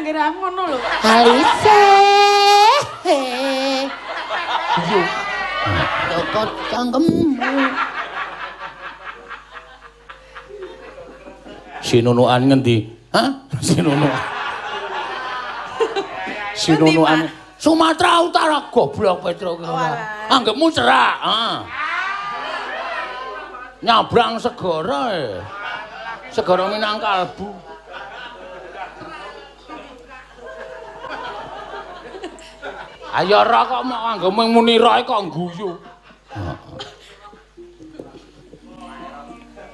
anggere ngono lho. Alise. Cokot cangkemmu. Sinunukan ngendi? Hah? Sinunukan. Sinunukan Sumatera Utara goblok Petro. Anggapmu cerak, nyabrang segara segara Minangkalbu. Ayo ra kok mok anggapmu muni ra kok guyu.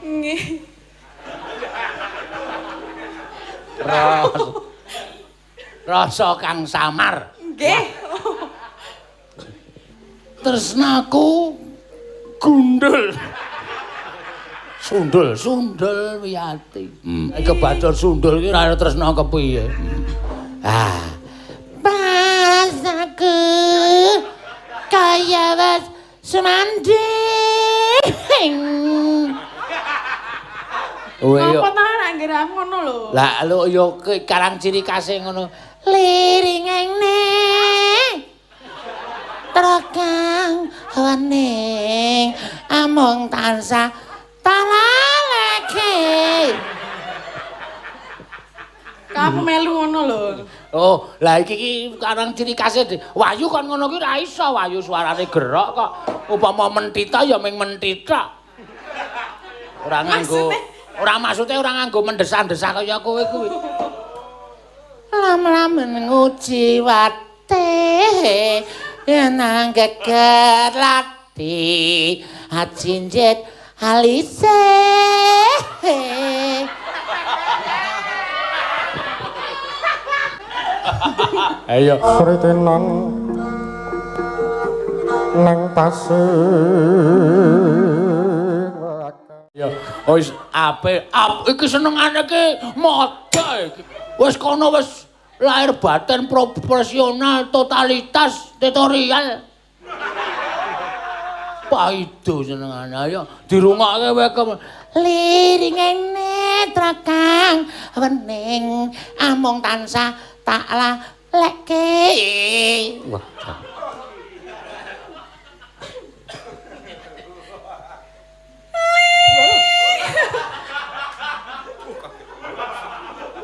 Nggih. Rasa kang samar. Nggih. Tresnaku gundul. Sundul wiyati. Kebaca sundul ki ora tresna kepiye. Pasaku kaya wis semanding. Apa ta anggere ngono lho. Lah lho ya karang ciri khase ngono. Liringene terekang wening amung tansah talaleke. Kamu melu ngono lho. Oh, lah iki karang ciri khase Wayu kon ngono ki ora iso, Wayu suarane gerok kok. Upama mentita ya ming mentita. Ora nganggo ora maksude ora nganggo mendesah-desah kaya kowe kuwi. Lam-lamen nguji wate nang geger lati ajinjet alise. Ayo. Sritenan nang pasir. Ya, wis apik. Iki senengane ki mode iki. Wis kono wis lahir batin proporsional, totalitas, tutorial. Paido senengane. Ayo dirungokke wae ke Liringene trekang wening amung tansah tak laleke. Wah.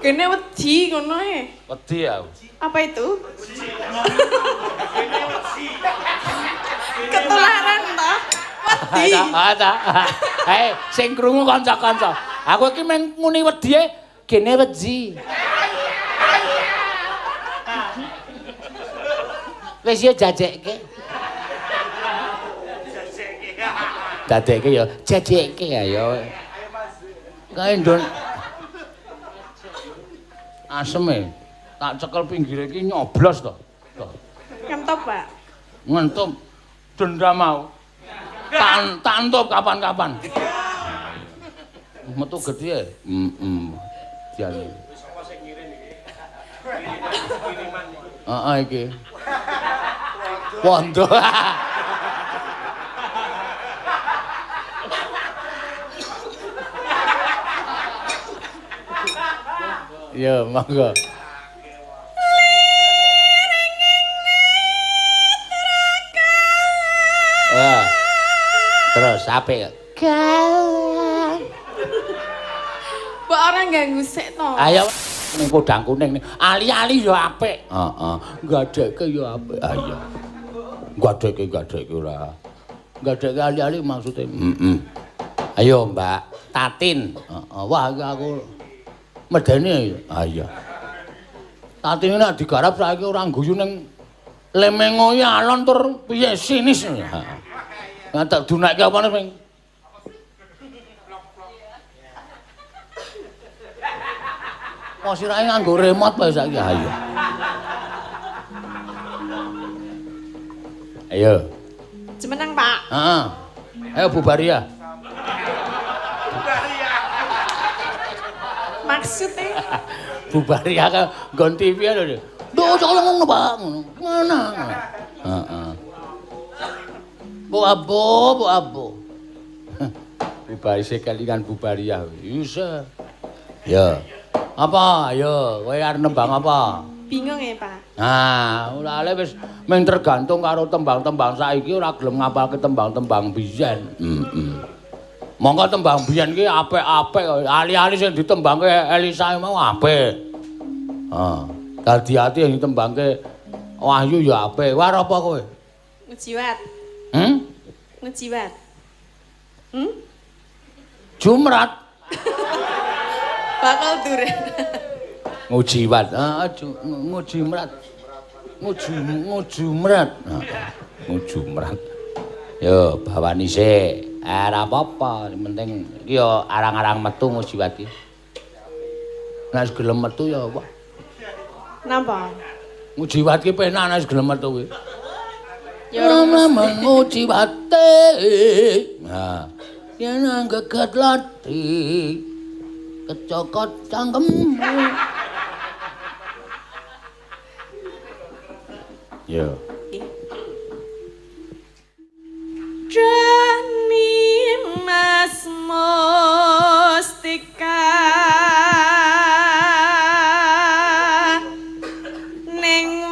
Kene wedi ngono e. Wedi aku. Apa itu? Ketularan toh? Wedi. Ada. Hei, sing krungu kanca-kanca. Aku iki men muni wedi e, gene wedi. Wis ya jajekke. Dadekke ya jajekke ayo. Kae ndon. Asem e. Tak cekel pinggire iki nyoblos to. Ngentop, Pak. Ngentup denda mau. Tak entup kapan-kapan. Metu gedhe. Diane. Sapa sing ngirim iki? Heeh iki. Wondo. Ya, monggo. Terus apik. Galang. Mbok ora ganggu sik to. Ayo ning podang kuning ning ali-ali ya apik. Heeh. Gadekke ya apik. Ayo. Gadekke ora. Gadekke ali-ali maksude. Ayo, Mbak. Tatin. Heeh. Wah, aku medeni. Ayo. Tatin nek digarap saiki ora guyu ning lemengoy alon tur piye sinis. Heeh. Nah, tak dunakke apa ning Kok sirahe nganggo remote bae saiki ayo. Ayo. Jemeneng, Pak. Heeh. Ayo bubaria. Maksudnya Bubaria ke nggon TV lho. Duh, cok ngono, Pak. Mana? Heeh. Bu abo. Bubari sekalian bubaria. Bisa. Ya. Apa? Ayo, kowe arep nembang apa? Bingung ya, Pak. Nah, ulale wis mung tergantung karo tembang-tembang saiki ora gelem ngapalke tembang-tembang biyen. Monggo tembang biyen ki apik-apik kok. Ali-ali sing ditembangke Elisa mau apik. Dadi ati sing ditembangke Wahyu ya apik. War apa kowe? Ngejiwat. Ngejiwat. Jumrat. Bakal duren. Ngujiwat. Ngujimrat. Ngujumrat. Ngujumrat. Yo, bawani sik. Ora apa-apa, penting iki yo arang-arang metu ngujiwat iki. Nek gelem metu ya apa? Napa? Ngujiwat ki penak nek gelem metu kuwi. Ya ngujiwate. Nah, yen geget lati kecokot cangkemmu. Yo. Jani Mas Mustika ning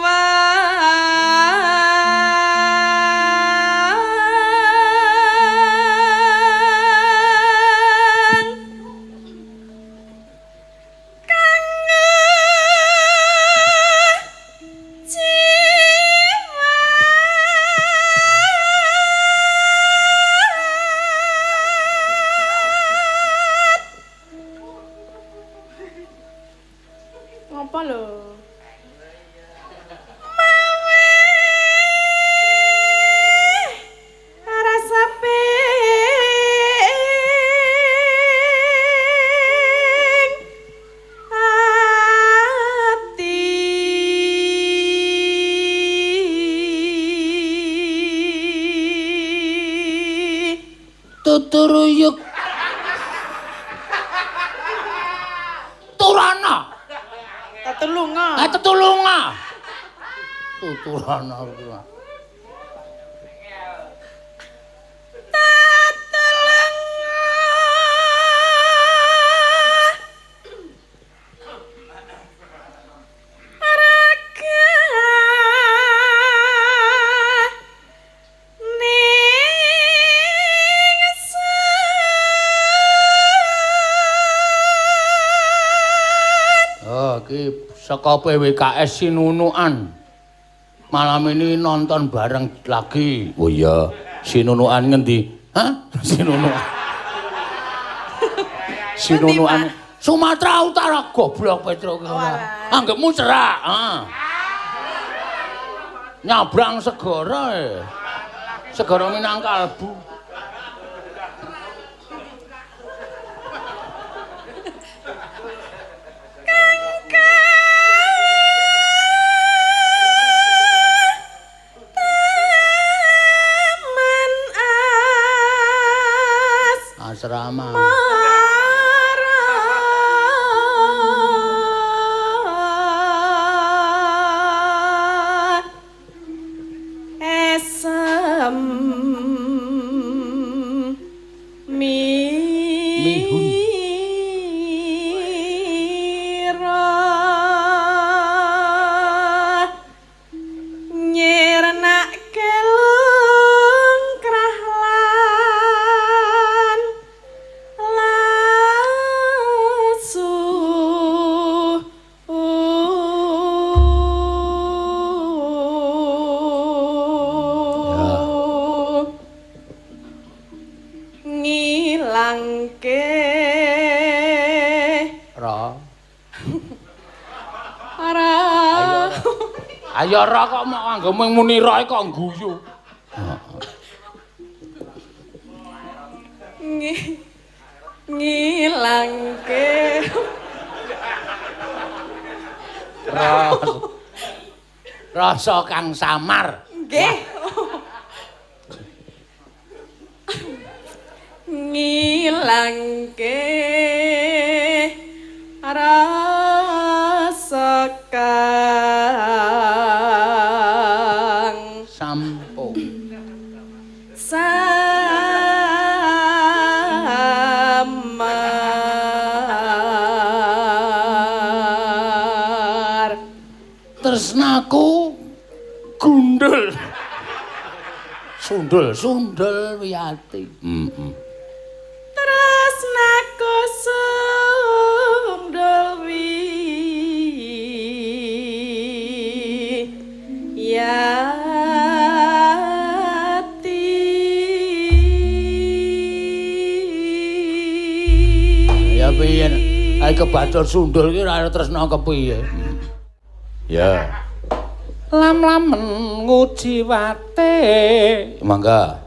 apa lho? Mawe rasa ping ati Tuturuyuk Turana. Tetulunga. Tetulunga. Tuturana kuwi. Saka PWKS Sinunukan. Malam ini nonton bareng lagi. Oh iya, Sinunukan ngendi? Hah? Sinunukan. Sinunukan Sumatera Utara goblok Petro ki. Anggepmu cerak, Nyabrang segara Segara Minangkalbu. Asrama. Esem mihun Ayo ora kok mok anggo muni roe kok guyu. Ngilangke rasa kang samar. Nggih. Ngilangke rasa kang sampo tresnaku gundul. Sundul wiyati. Tresnaku sundul Ya piye? Ae kebatur sundul ki ora tresna kepiye? Ya. Lam-lamen nguji wate. Mangga.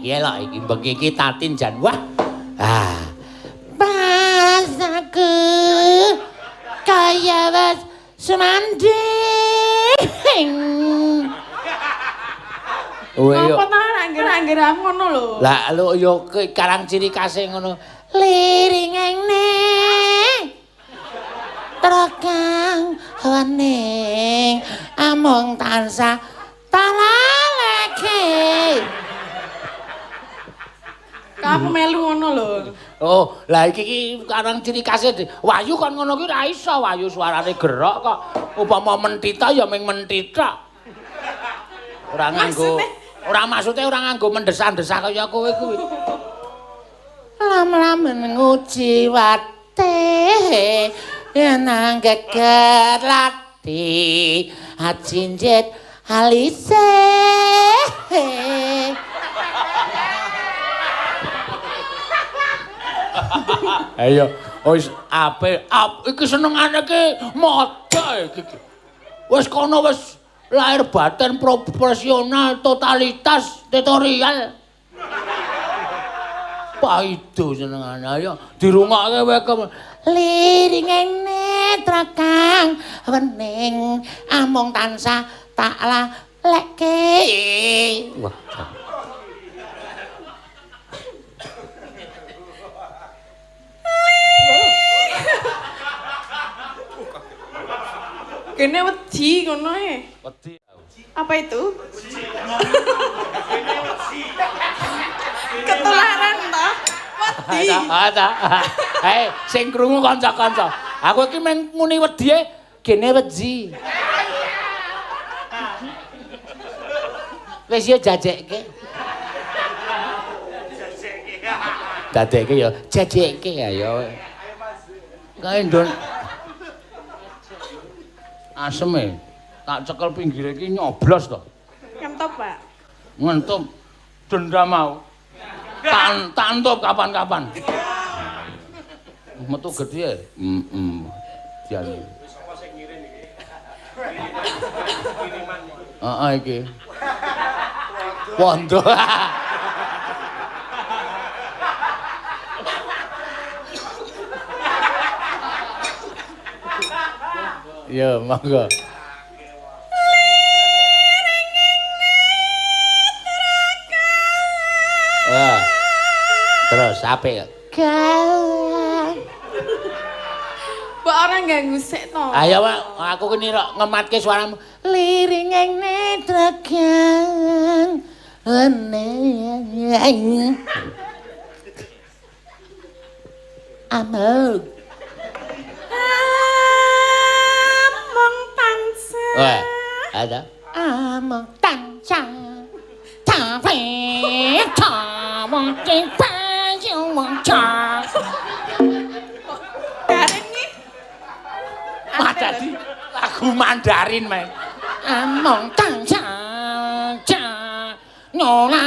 Elok iki bengi iki tatin jan wah. Pasaku kaya wis semanding. Apa ta angger-anggeran ngono lho. Lah lho ya karang ciri khase ngono. Liringene trekang wening amung tansah talaleke. Kamu melu ngono lho. Oh, lah iki karang ciri khase Wahyu kon ngono ki ora iso, Wahyu suarane gerok kok. Upama mentita ya ming mentita. Ora nganggo maksudnya ora nganggo mendesah-desah kaya kowe kuwi. Lam-lamen nguji wate nang geger lati ajinjet alise. Ayo, wis apik. Iki senengane ki modhe iki. Wis kono wis lahir batin proporsional, totalitas, tutorial. Paido senengane. Ayo dirungokke wae. Liringene trekang wening amung tansah tak lalekke. Wah. Kene wedi ngono e. Wedi. Apa itu? Ketularan ta? Wedi. Ada. Hei, sing krungu kanca-kanca. Aku iki mung muni wedi e, gene wedi. Wis yo jajekke. Dadekke yo jajekke ayo. Kae ndon. Asem e. Tak cekel pinggire iki nyoblos to. Ngentop, Pak. Ngentup dendam mau. Tak entup kapan-kapan. Metu gedhe. Diane. Sapa sing ngirim iki? Heeh iki. Wondo. Ya, monggo. Wah. Terus apik. Galang. Mbok ora ganggu sik to. Ayo, aku kene rok ngematke suaramu. Liring ing netra galang. Amok. Among tansah. Wah, ada. Amok tansah. Tapi tamong cipayu mongca. Gareng iki. Wah, dadi lagu Mandarin, men. Among tansah. Nyola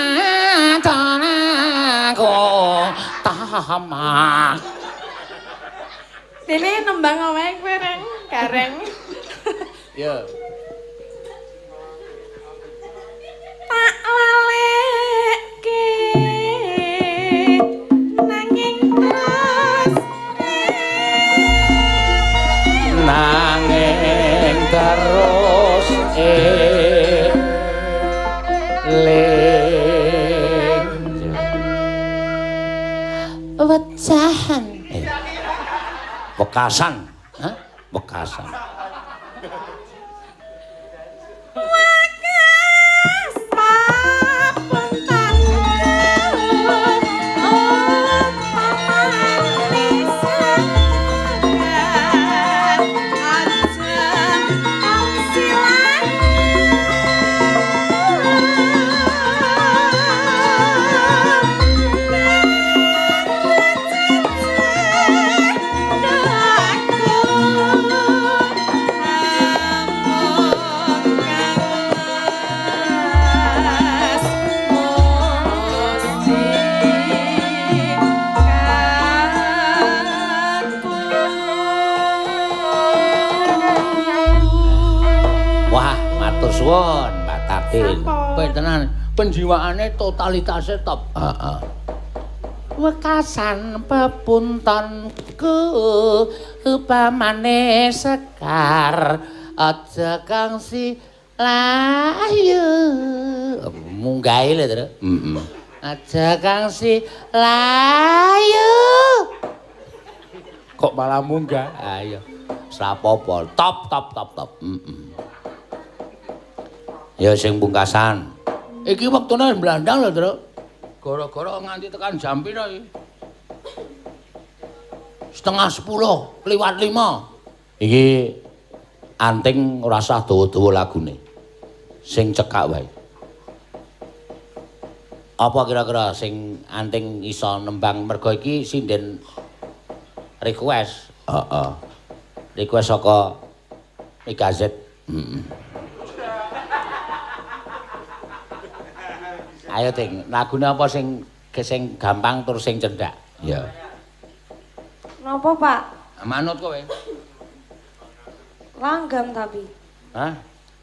tanaku tama. Dene nembang omahe kowe reng, gareng. Ya. Tak lalekke nanging terus Nanging terus wecahan Bekasan, hah? Bekasan. Suwun, Mbak Tatin. Kowe tenan penjiwaane totalitasé top. Heeh. Wekasan pepuntonku upamane sekar aja kang si layu. Munggahe lho, Tru. Heeh. Aja kang si layu. Kok malah munggah? Ayo. Sapopo. Top. Heeh. Ya sing pungkasan. Iki wektune blandang lho, Tru. Gara-gara nganti tekan jam pira iki? 9:30, kliwat 5. Iki anting ora usah dawa-dawa lagune. Sing cekak wae. Apa kira-kira sing anting iso nembang mergo iki sinden request? Heeh. Request saka Megazet. Heeh. Ayo Ting, lagune apa sing gampang tur sing cendhak? Ya. Napa, Pak? Manut kowe. Langgam tapi. Hah?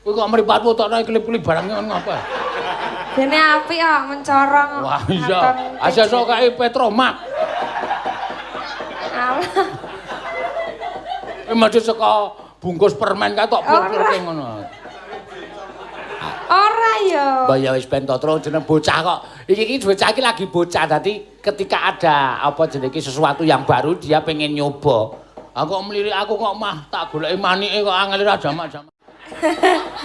Kowe kok mripatmu tok klip-klip barang ngono apa? Dene apik kok mencorong. Wah iya. Aja sok kae Petromak. Alah. Mesti saka bungkus permen kae tok pur-pur ngono. Ora ya. Mbak ya wis ben to terus jeneng bocah kok. Iki bocah iki lagi bocah dadi ketika ada apa jenenge sesuatu yang baru dia pengen nyoba. Aku kok mlirik aku kok mah tak goleki manike kok angel ra jamak-jamak.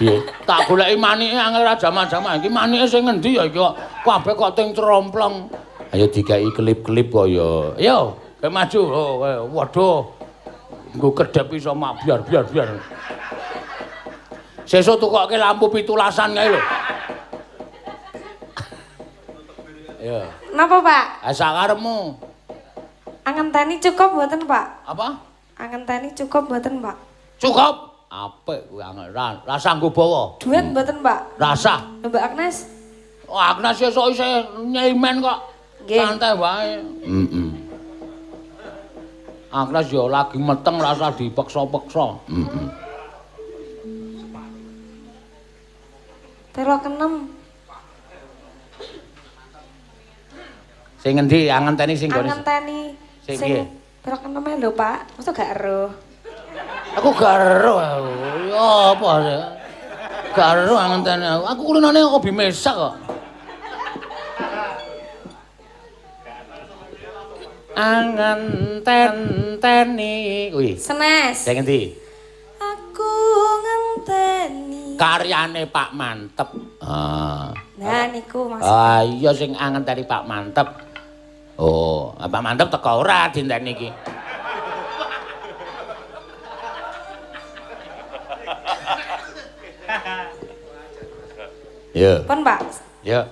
Piye? Tak goleki manike angel ra jamak-jamak. Iki manike sing ngendi ya iki kok kabeh kok ting tromplong. Ayo dikai klip-klip kok ya. Ayo, kowe maju. Oh, waduh. Nggo kedep iso mak biar. Sesuk tukokke lampu pitulasan kae lho. Ya. Napa, Pak? Sakarepmu. Angenteni cukup mboten, Pak? Apa? Angenteni cukup mboten, Pak? Cukup. Apik kuwi angel. Ra sanggo bawa. Duet mboten, Pak? Rasah. Mbak Agnes? Oh, Agnes esuk isih nyeimen kok. Nggih. Santai wae. Heeh. Agnes yo lagi meteng rasa dipeksa-peksa. Heeh. Telo kenem. Sing ngendi? Angenteni sing gone. Angenteni Sing piye? pira keneme lho, Pak? Mosok gak eruh. Aku gak ero. Ya apa sih? Gak ero angenteni aku. Aku kulinane obi mesak kok. Angenteni. Wih. Senes. Sing ngendi? Aku ngenteni. Karyane Pak Mantep. Ah. Nah niku Mas. Ah iya sing angenteni Pak Mantep. Oh, Pak Mantep teko ora dinteni iki. Ya. Pun, Pak. Ya.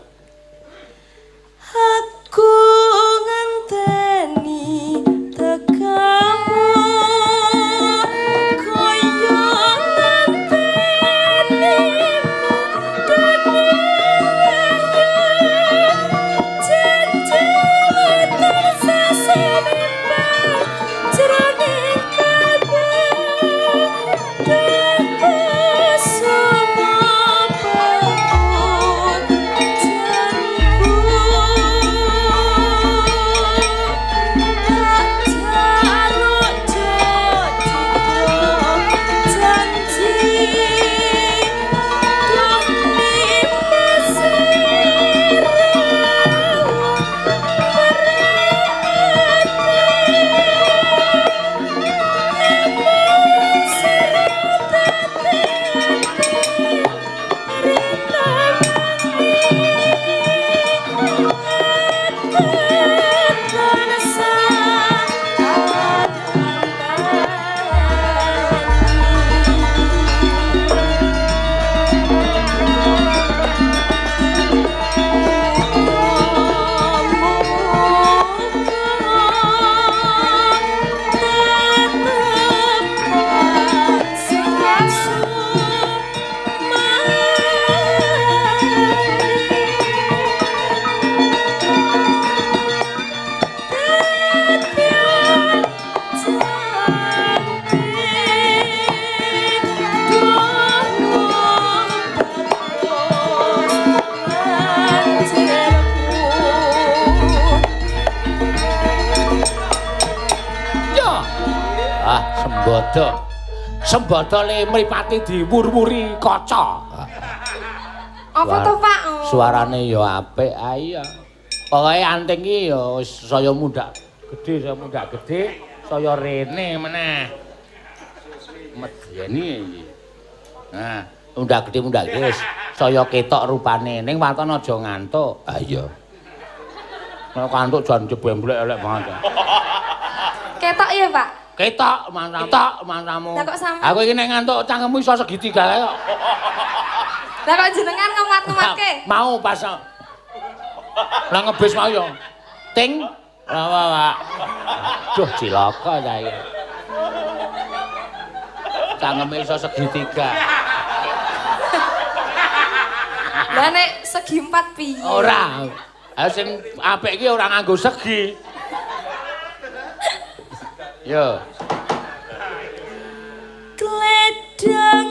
Aku ngenteni tekamu koyo ngenteni janji tersesane jroning Sembada le mripate diwur-wuri kaca. Apa to, Pak? Suarane ya apik, iya. Pokoke anting iki ya wis saya mundak gedhe, saya rene meneh. Medyeni iki. Nah, mundak gedhe wis saya ketok rupane ning waton aja ngantuk. Ah iya. Nek kantuk jan jebemblek elek banget. Ketok ya, Pak? Ketok mantamu. Lah kok sampe? Aku iki nek ngantuk cangkemmu iso segitiga kae kok. Lah kok jenengan ngumat-ngumatke? Mau pas. Lah ngebis mau yo. Ting. Wah. Duh cilaka ta iki. Cangkeme iso segitiga. Lah nek segi 4 piye? Ora. Ha sing apik iki ora nganggo segi. Yo. Kledang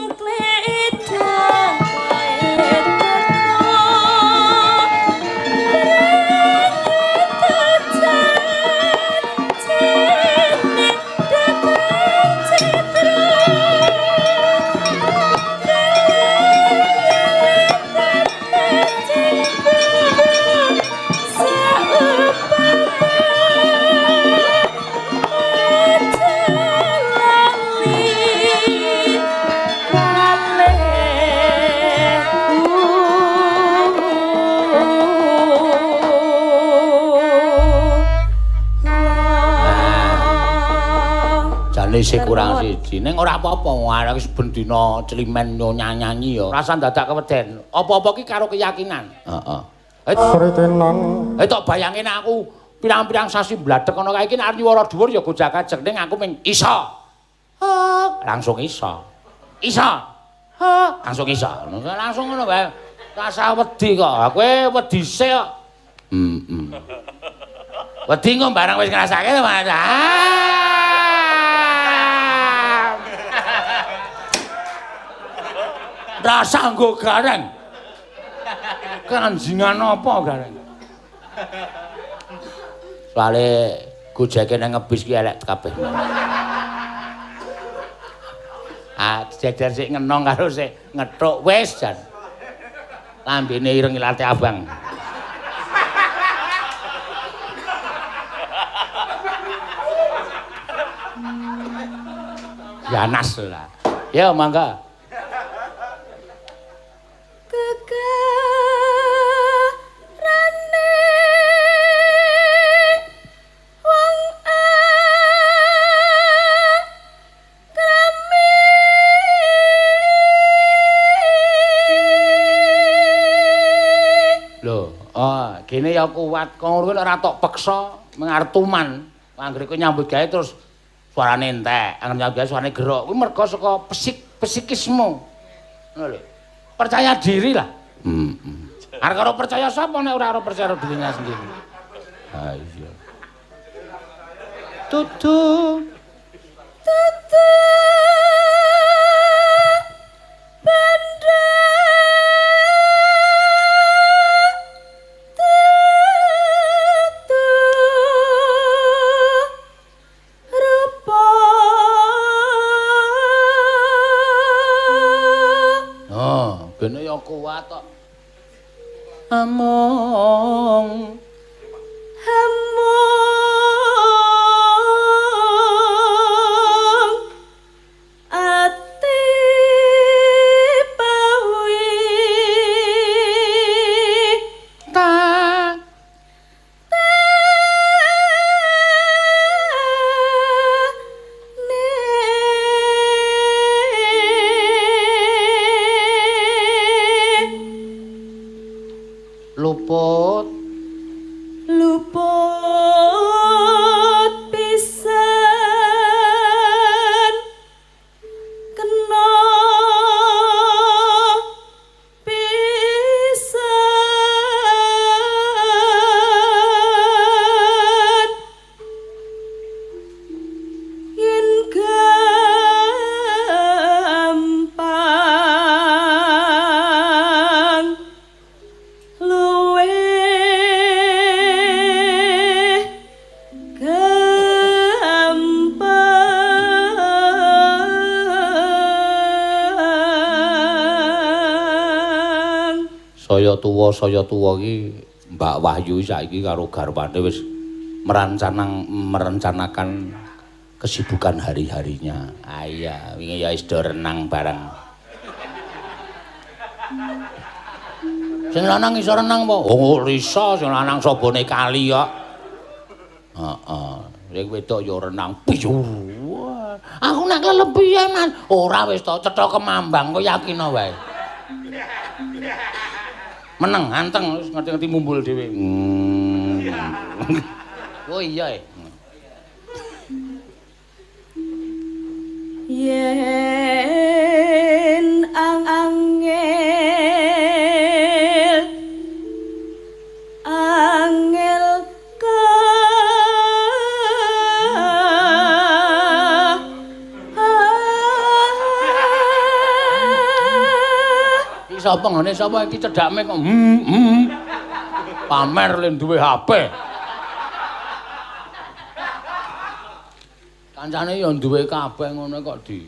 Isih kurang siji. Ning ora apa-apa, arek wis ben dina celimen nyanyi ya. Rasan dadak keweden. Apa-apa ki karo keyakinan. Heeh. Sritenan. Tok bayangin aku pirang-pirang sasi bladhek ana kae iki nek nyuwara dhuwur ya gojak-gajeg ning aku ming iso. Langsung iso. Iso. Langsung iso. Langsung ngono bae. Rasa wedi kok. Kowe wedi sik kok. Wedi kok barang wis ngrasake to, Mas. Rasa nggo gareng. Kanjingan apa gareng? Soale gojeke nang ngebis ki elek kabeh. Ah, jejer sik ngenong karo sik ngethuk wis jan. Lambene ireng ilate abang. Ganas lah. Ya mangga. Gene ya kuat, kok ngono ora tok peksa, mengartuman. Anggere kowe nyambut gawe terus suarane entek, anggere nyambut gawe suarane gerok. Kuwi mergo saka psikisme. Ngono lho. Percaya diri lah. Arep karo percaya sapa nek ora percaya dirinya sendiri. Ha iya. Tutu. Bene ya kuat tok. Among ati pawi tak luput pisan kena pisan yen gampang saya tuwa iki Mbak Wahyu saiki karo garwane wis merencanakan kesibukan hari-harinya. Ah iya, wingi ya wis do renang bareng. Sing lanang iso renang apa? Oh, iso sing lanang sobone kali kok. Heeh. Sing wedok ya renang. Aku nek kelep piye, Mas? Ora wis to, cetha kemambang kok yakin wae. Meneng, anteng, wis ngerti-ngerti mumbul dhewe. Oh iya. Yen angel sapa ngene sapa iki cedhake kok pamer le duwe HP. Kancane ya duwe kabeh ngono kok di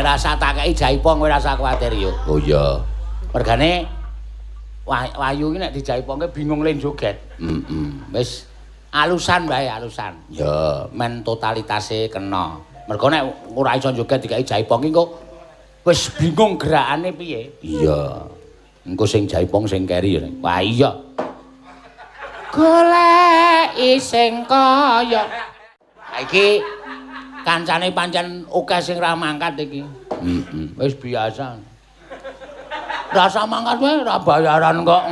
rasa tak kei jaipong kowe rasa kuwatir yo. Oh iya. Mergane Wahyu iki nek dijaipongke bingung len joget. Wis alusan wae alusan. Ya, men totalitase kena. Mergo nek ora iso joget dikai jaipong iki kok wis bingung gerakane piye. Iya. Engko sing jaipong sing keri. Wah iya. Golek goleki sing kaya. Iki kancane pancen akeh sing ra mangkat iki. Wis biasa. Rasa mangkat wae ra bayaran kok.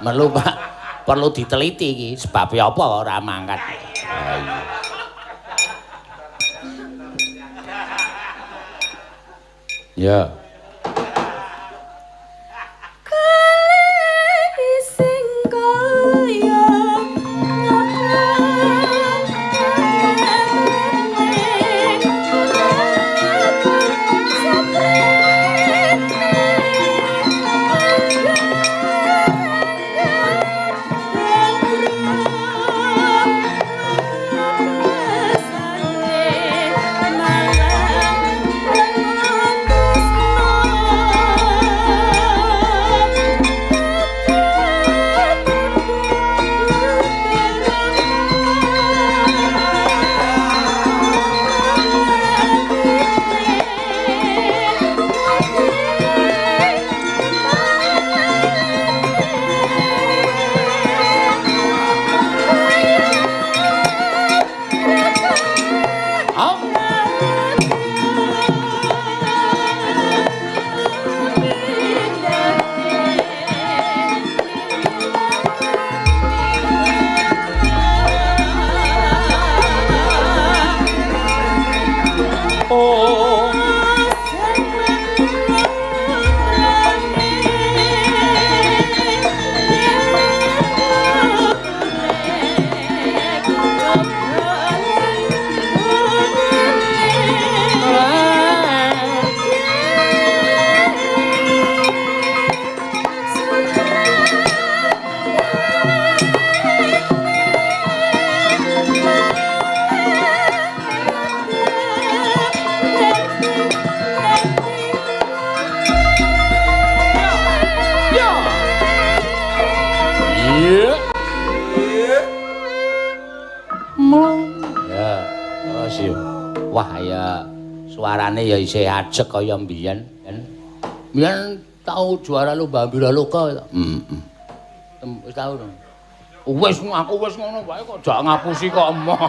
Merlu Pak, perlu diteliti iki sebab apa ora mangkat. Ya. Suarane ya isih ajeg kaya mbiyen. Mbiyen tau juara lomba Wiraloka. Wis tau to. Wis aku wis ngono wae kok jak ngapusi kok emoh.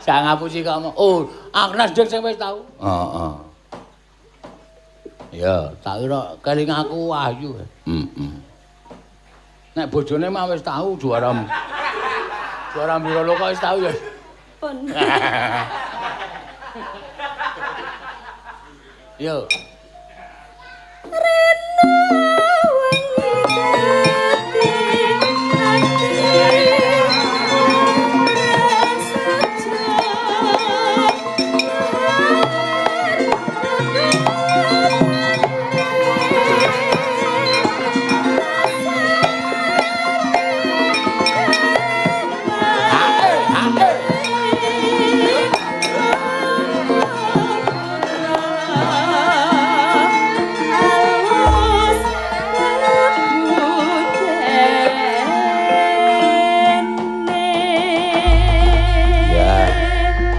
Jak ngapusi kok emoh. Oh, Agnes Dek sing wis tau. Heeh. Ya, tak kira keling aku ayu. Nek bojone mah wis tau juara. Juara Wiraloka wis tau ya. Pun. Yo.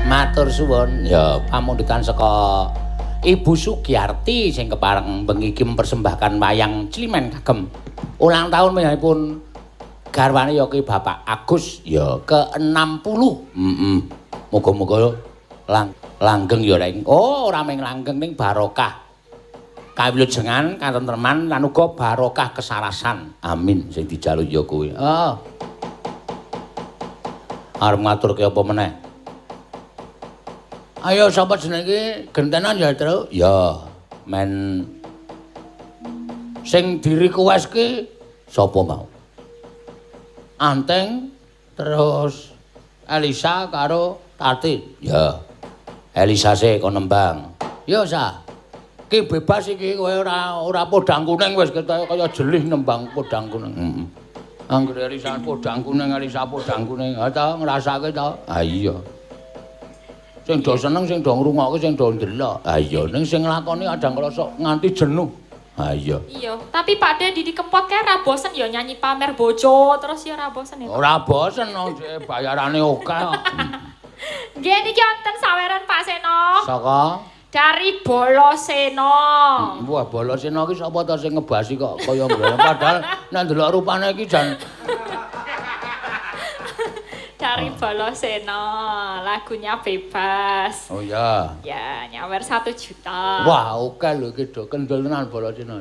Matur suwun ya pamundutan saka Ibu Sugiyarti sing kepareng bengi iki mempersembahkan wayang Climen kagem ulang tahun menyanipun garwane ya ki Bapak Agus ya ke-60. Muga-muga langgeng ya ning. Oh, ora mung langgeng ning barokah kawilujengan, katentreman lan uga barokah kesarasan. Amin sing dijaluk ya kuwi. Oh. Arep ngaturke apa meneh? Ayo sapa jenenge gentenan ya, Tru? Ya, men sing di-request-ke sapa mau? Anteng terus Elisa karo Tati. Ya. Elisa sih kon nembang. Ya, Sa. Ki bebas iki kowe ora podang kuning wis kaya jelih nembang podang kuning. Anggere Elisa podang kuning, Elisa podang kuning. Ha ta ngrasake ta? Ha iya. Sing do seneng, sing do ngrungokke, sing do ndelok. Ha iya, ning sing nglakoni kadang kala sok nganti jenuh. Ha iya. Iya, tapi Pak De Didi Kempot kae ra bosen ya nyanyi pamer bojo terus ya ra bosen ya. Ora bosen no, bayarane oke kok. Nggih niki wonten saweran Pak Seno. Saka Dari Bolosena. Wah, Bolosena iki sapa ta sing ngebasi kok kaya ngono. Padahal nek ndelok rupane iki jan Dari Bolosena, lagunya bebas. Oh ya. Ya, nyawer 1 juta. Wah, oke lho iki do kendel tenan Bolosena.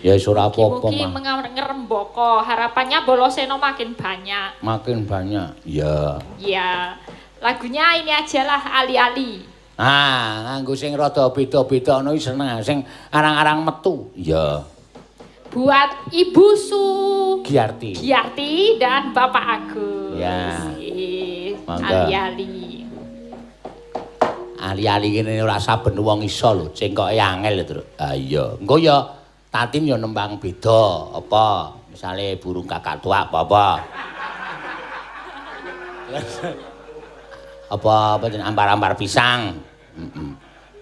Ya wis ora apa-apa Mugi mah. ngerembaka, harapannya Bolosena makin banyak. Makin banyak. Ya. Ya, lagunya ini aja lah, Ali-ali. Ah, nganggo sing rada beda-beda ngono iki seneng, sing arang-arang metu. Ya. Buat Ibu Giarti dan Bapak Agus. Ya. Mangga. Ali-ali. Ali-ali kene ora saben wong iso lho, cengkoke angel lho, Truk. Ha iya. Engko ya Tatin ya nembang beda apa, misale burung kakak tua apa. Apa jeneng ambar-ambar pisang. Heeh.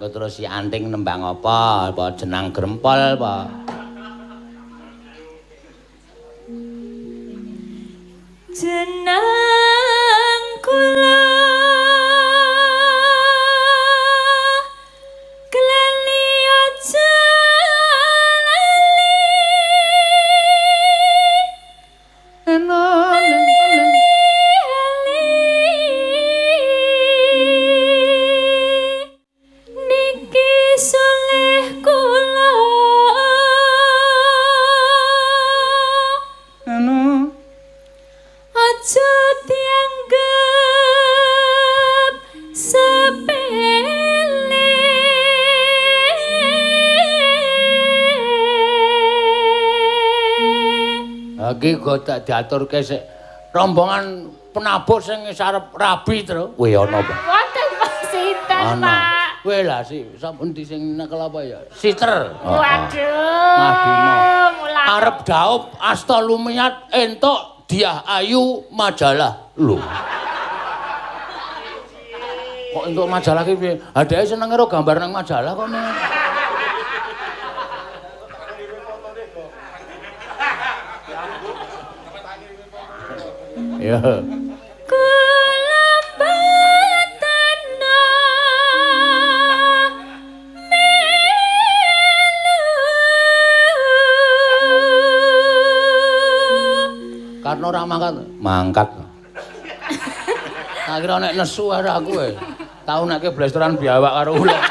Terus si Anting nembang apa jenang grempol apa. Jenang kula kleli aja niki soleh kula aja dianggap sepele. Iki kok tak diaturke sik rombongan penabuh sing arep rabi terus. Weh ana apa? Wonten Pak Sinten, Pak. Weh lah si sampun di sing nekel apa ya? Siter. Waduh. Mulane Arep daup asta lumiat entuk Diah Ayu majalah. Lho. Kok entuk majalah ki piye? Adeke seneng karo gambar nang majalah kok. Ya. kula batana melu. Karena ora mangkat. Tak kira nek nesu arek aku tau nek blasteran biawak karo ular.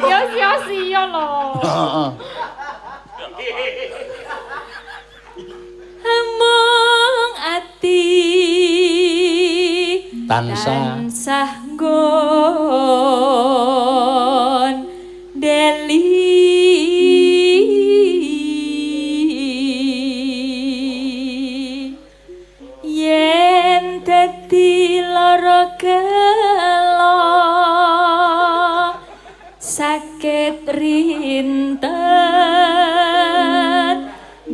Ya sia-sia lho. Heeh. Among ati Tansah nggon deli yen dadi lara gelo sakit rinten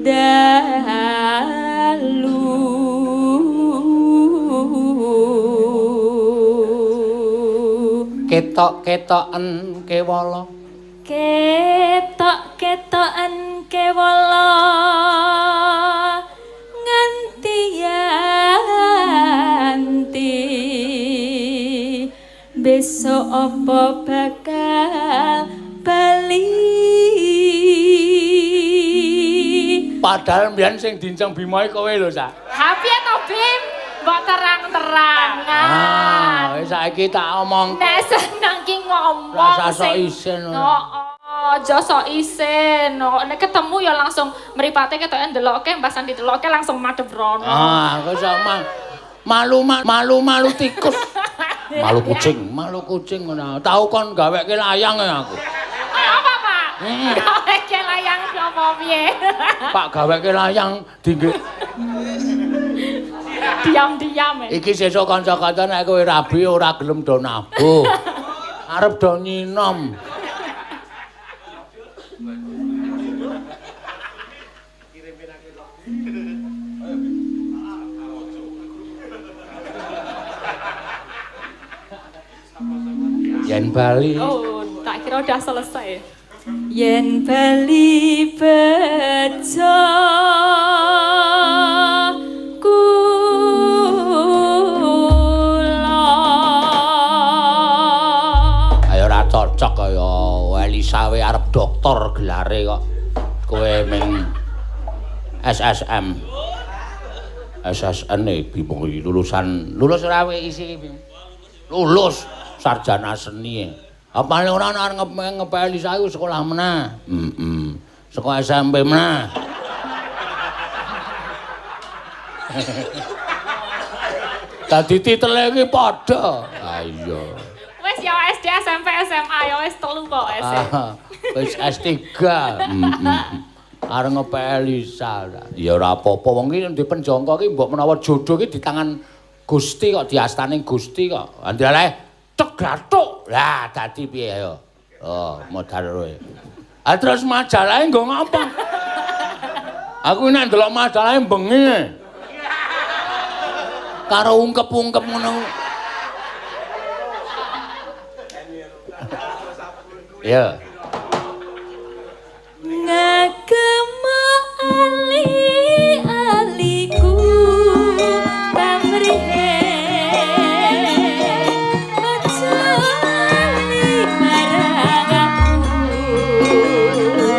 dalu. Ketok-ketoken kewala. Ketok-ketoken kewala nganti besok apa bakal bali. Padahal mbiyen sing dinceng Bima iki kowe lho, Sak. Happy to Bim, mbok terang-terangan. Ah, wis saiki tak omong. Nek seneng ki ngomong Rasa sok sing- isin. Aja sok isin. Nek ketemu ya langsung mripate ketoke ndelokke mbasan ditelokke langsung madhep rono. Ah, kok sak malu tikus. Malu kucing ngono. Tau kon gaweke layang ya aku. Apa, Pak? Gaweke layang apa piye? Pak gaweke layang dingge. Diam-diam. Iki sesuk kanca-kanca nek kowe rabi ora gelem do nabuh. Arep do nyinom. Yen Bali. Oh, tak kira udah selesai. Yen Bali bejo kula cocok kaya Elisa we arep dokter gelare kok. Kowe ming SSM. SSN Bimo iki lulus ora we isi iki. Lulus sarjana seni. Apane ora arep ngepeli sayu sekolah meneh. Sekolah SMP meneh. Dadi titele iki padha. Ha iya. Wis ya SD, SMP, SMA ya wis 3 kok SD. Wis S3. Arep ngepeli sa. Ya ora apa-apa wong iki dipenjangka iki mbok menawa jodoh iki di tangan Gusti kok diastani Gusti kok. Andale cek gathuk. Lah dadi piye ayo? Oh, modal kowe. Ah terus majalahe nggo ngapa? Aku nek ndelok majalahe bengi. Karo ungkep-ungkep ngono. Ya. Ngagema ali-aliku pamrihe ajali marang aku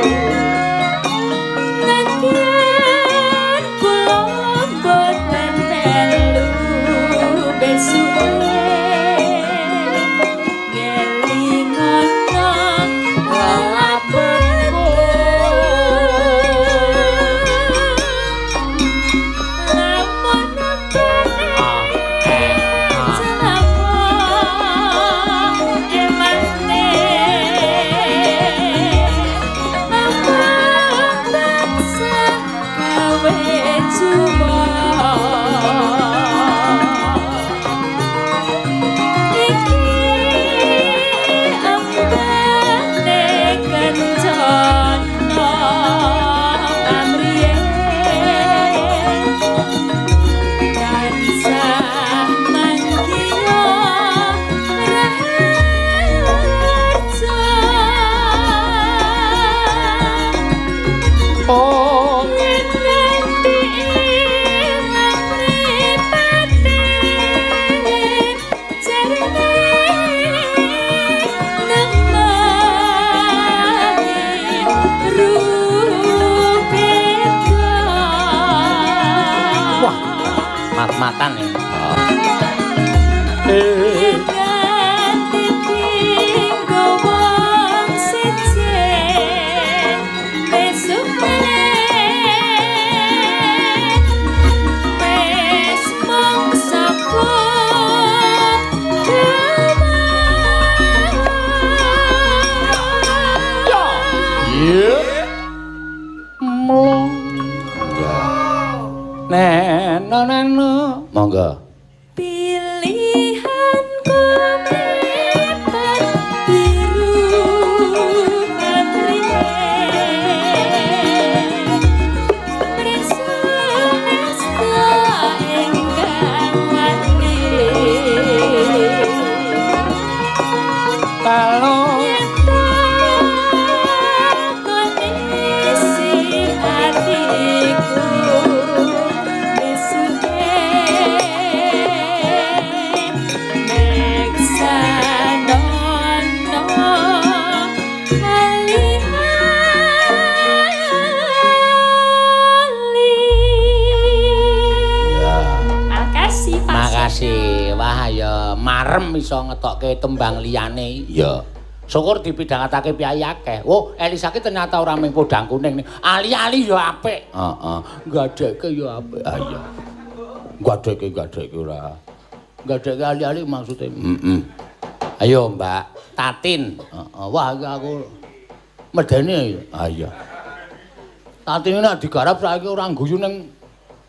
nadyan kula boten melu besuke ngelingono lapetku lamun mat-matan ya. Neno monggo pilihanku mepet biru patrihe preso-preso enggang wani kalau wah ya marem iso ngetokke tembang liyane. Ya. Syukur dipidhangetake piyai akeh. Oh, Elisa ki ternyata ora mung podang kuning. Ali-ali ya apik. Heeh. Gadhekke ya apik. Ah iya. Gadhekke ora. Gadhekke ali-ali maksude. Ayo, Mbak Tatin. Heeh. Wah, aku medeni. Ah iya. Tatin nek digarap saiki ora guyu ning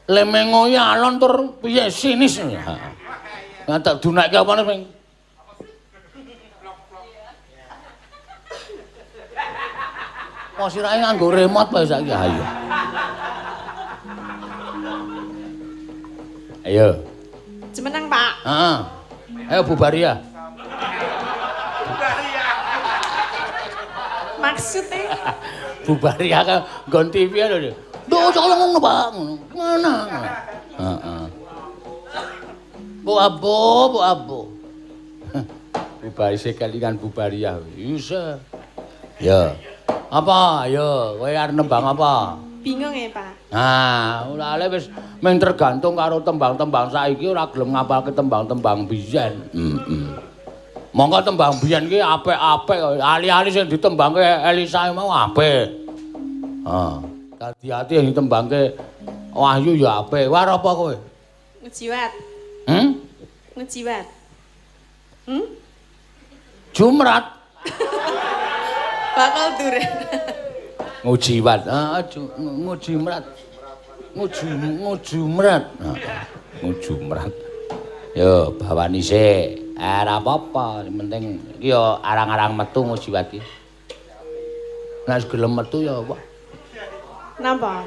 lemengoy alon tur piye sinis. Heeh. Nggak tak dunake apa nih, Kok sirahe nganggo remote bae saiki ayo. Ayo. Jemenang, Pak. Heeh. Ayo bubari ya. Maksudnya bubari ya kan nggon TV lho. Duh, kok ngono, Pak. Gimana? Heeh. Bu Abu. Bubarise kelingan Bubariah. Isa. Ya. Apa? Ya, kowe arep nembang apa? Bingung ya, Pak. Nah, ulale wis mung tergantung karo tembang-tembang saiki ora gelem ngapalke tembang-tembang biyen. Monggo tembang biyen ki apik-apik, ali-ali sing ditembangke Elisa mau apik. Hati-hati yang ditembangke Wahyu ya apik. War apa kowe? Ngejiwat. Ngejiwat. Jumrat. Bakal duren. Ngujiwat. Ngujimrat. Ngujumrat. Ngujumrat. Yo, bawani sik. Ora apa-apa, penting iki yo arang-arang metu ngujiwat iki. Nek gelem metu ya apa? Napa?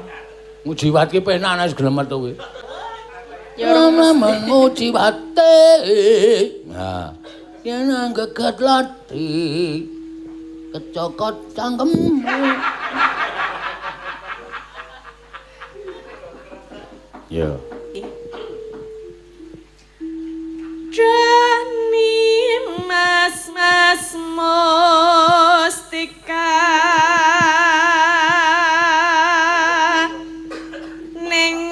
Ngujiwat ki penak nek gelem metu kuwi. Ya ora ngujiwate. Nah, yen anggegat lati kecokot cangkemmu. Ya. Jani mas mustika ning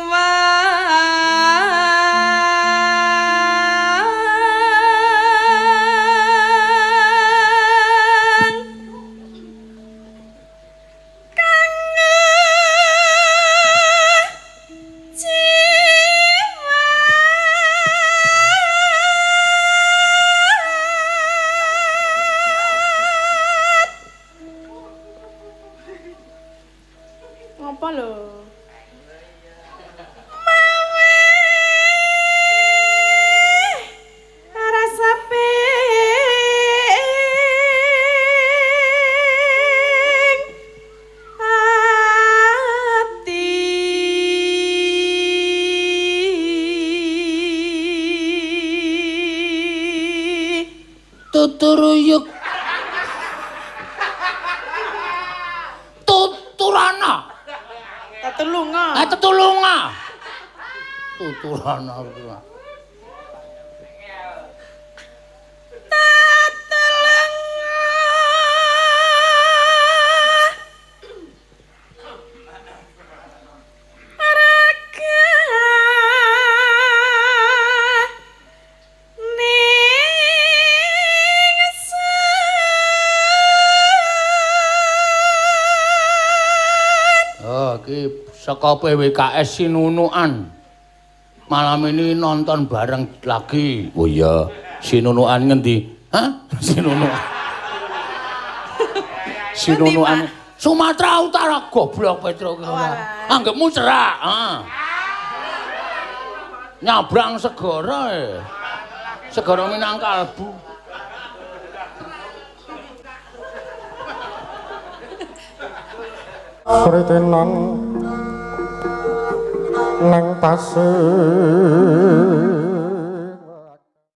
apa lho? Mawe rasa ping ati Tuturuyuk tuturana. Tetulunga. Tetulunga. Tuturana kuwi. Saka PWKS Sinunukan. Malam ini nonton bareng lagi. Oh iya, Sinunukan ngendi? Hah? Sinunukan. Sinunukan Sumatera Utara goblok Petro. Anggepmu cerak, Nyabrang segara Segara Minangkalbu. Sritenan nang pasir